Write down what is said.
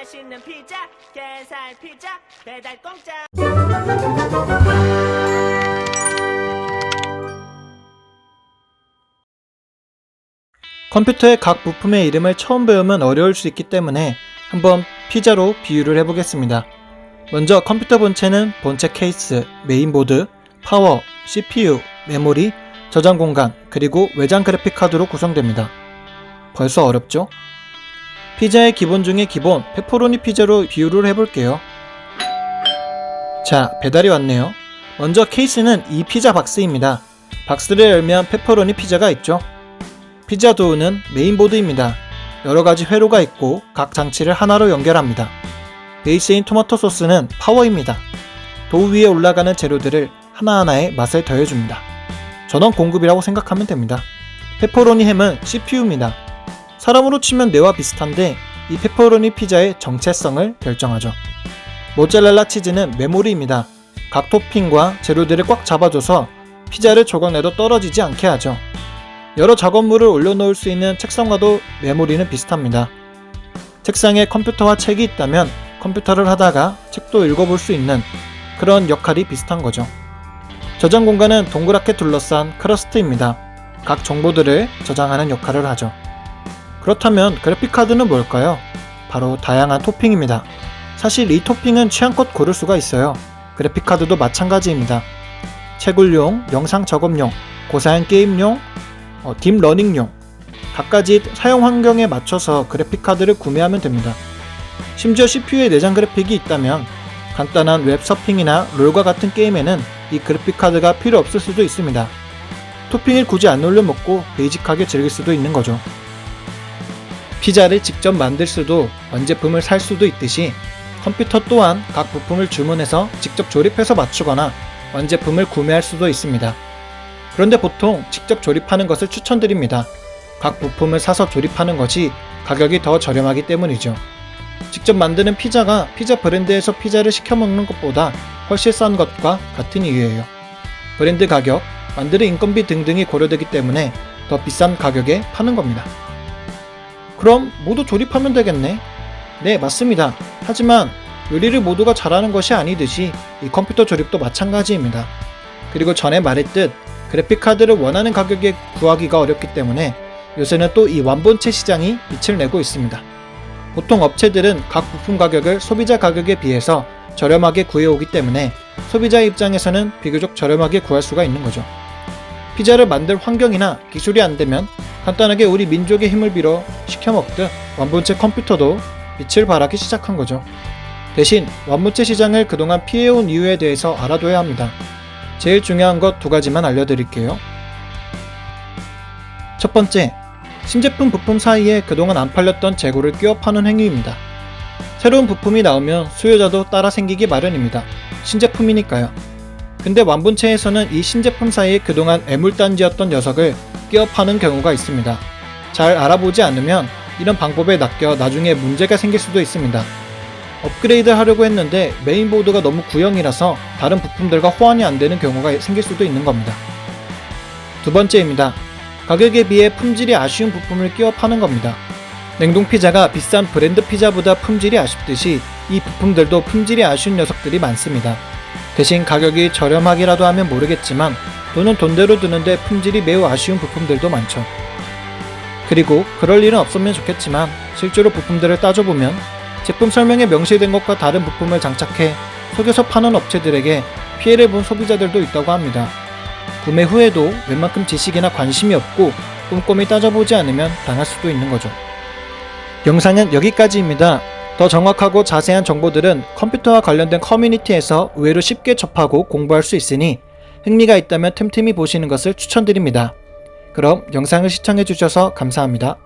맛있는 피자, 게살 피자, 배달 공짜. 컴퓨터의 각 부품의 이름을 처음 배우면 어려울 수 있기 때문에 한번 피자로 비유를 해보겠습니다. 먼저 컴퓨터 본체는 본체 케이스, 메인보드, 파워, CPU, 메모리, 저장 공간, 그리고 외장 그래픽카드로 구성됩니다. 벌써 어렵죠? 피자의 기본 중에 기본, 페퍼로니 피자로 비유를 해볼게요. 자, 배달이 왔네요. 먼저 케이스는 이 피자 박스입니다. 박스를 열면 페퍼로니 피자가 있죠. 피자 도우는 메인보드입니다. 여러가지 회로가 있고 각 장치를 하나로 연결합니다. 베이스인 토마토 소스는 파워입니다. 도우 위에 올라가는 재료들을 하나하나의 맛을 더해줍니다. 전원 공급이라고 생각하면 됩니다. 페퍼로니 햄은 CPU입니다. 사람으로 치면 뇌와 비슷한데 이 페퍼로니 피자의 정체성을 결정하죠. 모짜렐라 치즈는 메모리입니다. 각 토핑과 재료들을 꽉 잡아줘서 피자를 조각내도 떨어지지 않게 하죠. 여러 작업물을 올려놓을 수 있는 책상과도 메모리는 비슷합니다. 책상에 컴퓨터와 책이 있다면 컴퓨터를 하다가 책도 읽어볼 수 있는 그런 역할이 비슷한 거죠. 저장 공간은 동그랗게 둘러싼 크러스트입니다. 각 정보들을 저장하는 역할을 하죠. 그렇다면 그래픽카드는 뭘까요? 바로 다양한 토핑입니다. 사실 이 토핑은 취향껏 고를 수가 있어요. 그래픽카드도 마찬가지입니다. 채굴용, 영상 작업용, 고사양 게임용, 딥러닝용 각가지 사용 환경에 맞춰서 그래픽카드를 구매하면 됩니다. 심지어 CPU에 내장 그래픽이 있다면 간단한 웹 서핑이나 롤과 같은 게임에는 이 그래픽카드가 필요 없을 수도 있습니다. 토핑을 굳이 안 올려 먹고 베이직하게 즐길 수도 있는 거죠. 피자를 직접 만들 수도 완제품을 살 수도 있듯이 컴퓨터 또한 각 부품을 주문해서 직접 조립해서 맞추거나 완제품을 구매할 수도 있습니다. 그런데 보통 직접 조립하는 것을 추천드립니다. 각 부품을 사서 조립하는 것이 가격이 더 저렴하기 때문이죠. 직접 만드는 피자가 피자 브랜드에서 피자를 시켜 먹는 것보다 훨씬 싼 것과 같은 이유예요. 브랜드 가격, 만드는 인건비 등등이 고려되기 때문에 더 비싼 가격에 파는 겁니다. 그럼 모두 조립하면 되겠네? 네, 맞습니다. 하지만 요리를 모두가 잘하는 것이 아니듯이 이 컴퓨터 조립도 마찬가지입니다. 그리고 전에 말했듯 그래픽카드를 원하는 가격에 구하기가 어렵기 때문에 요새는 또 이 완본체 시장이 빛을 내고 있습니다. 보통 업체들은 각 부품 가격을 소비자 가격에 비해서 저렴하게 구해오기 때문에 소비자 입장에서는 비교적 저렴하게 구할 수가 있는 거죠. 피자를 만들 환경이나 기술이 안 되면 간단하게 우리 민족의 힘을 빌어 시켜먹듯 완본체 컴퓨터도 빛을 발하기 시작한 거죠. 대신 완본체 시장을 그동안 피해온 이유에 대해서 알아둬야 합니다. 제일 중요한 것 두 가지만 알려드릴게요. 첫 번째, 신제품 부품 사이에 그동안 안 팔렸던 재고를 끼워 파는 행위입니다. 새로운 부품이 나오면 수요자도 따라 생기기 마련입니다. 신제품이니까요. 근데 완본체에서는 이 신제품 사이에 그동안 애물단지였던 녀석을 끼워 파는 경우가 있습니다. 잘 알아보지 않으면 이런 방법에 낚여 나중에 문제가 생길 수도 있습니다. 업그레이드 하려고 했는데 메인보드가 너무 구형이라서 다른 부품들과 호환이 안 되는 경우가 생길 수도 있는 겁니다. 두 번째입니다. 가격에 비해 품질이 아쉬운 부품을 끼워 파는 겁니다. 냉동 피자가 비싼 브랜드 피자보다 품질이 아쉽듯이 이 부품들도 품질이 아쉬운 녀석들이 많습니다. 대신 가격이 저렴하기라도 하면 모르겠지만 돈은 돈대로 드는데 품질이 매우 아쉬운 부품들도 많죠. 그리고 그럴 일은 없으면 좋겠지만 실제로 부품들을 따져보면 제품 설명에 명시된 것과 다른 부품을 장착해 속여서 파는 업체들에게 피해를 본 소비자들도 있다고 합니다. 구매 후에도 웬만큼 지식이나 관심이 없고 꼼꼼히 따져보지 않으면 당할 수도 있는 거죠. 영상은 여기까지입니다. 더 정확하고 자세한 정보들은 컴퓨터와 관련된 커뮤니티에서 의외로 쉽게 접하고 공부할 수 있으니 흥미가 있다면 틈틈이 보시는 것을 추천드립니다. 그럼 영상을 시청해주셔서 감사합니다.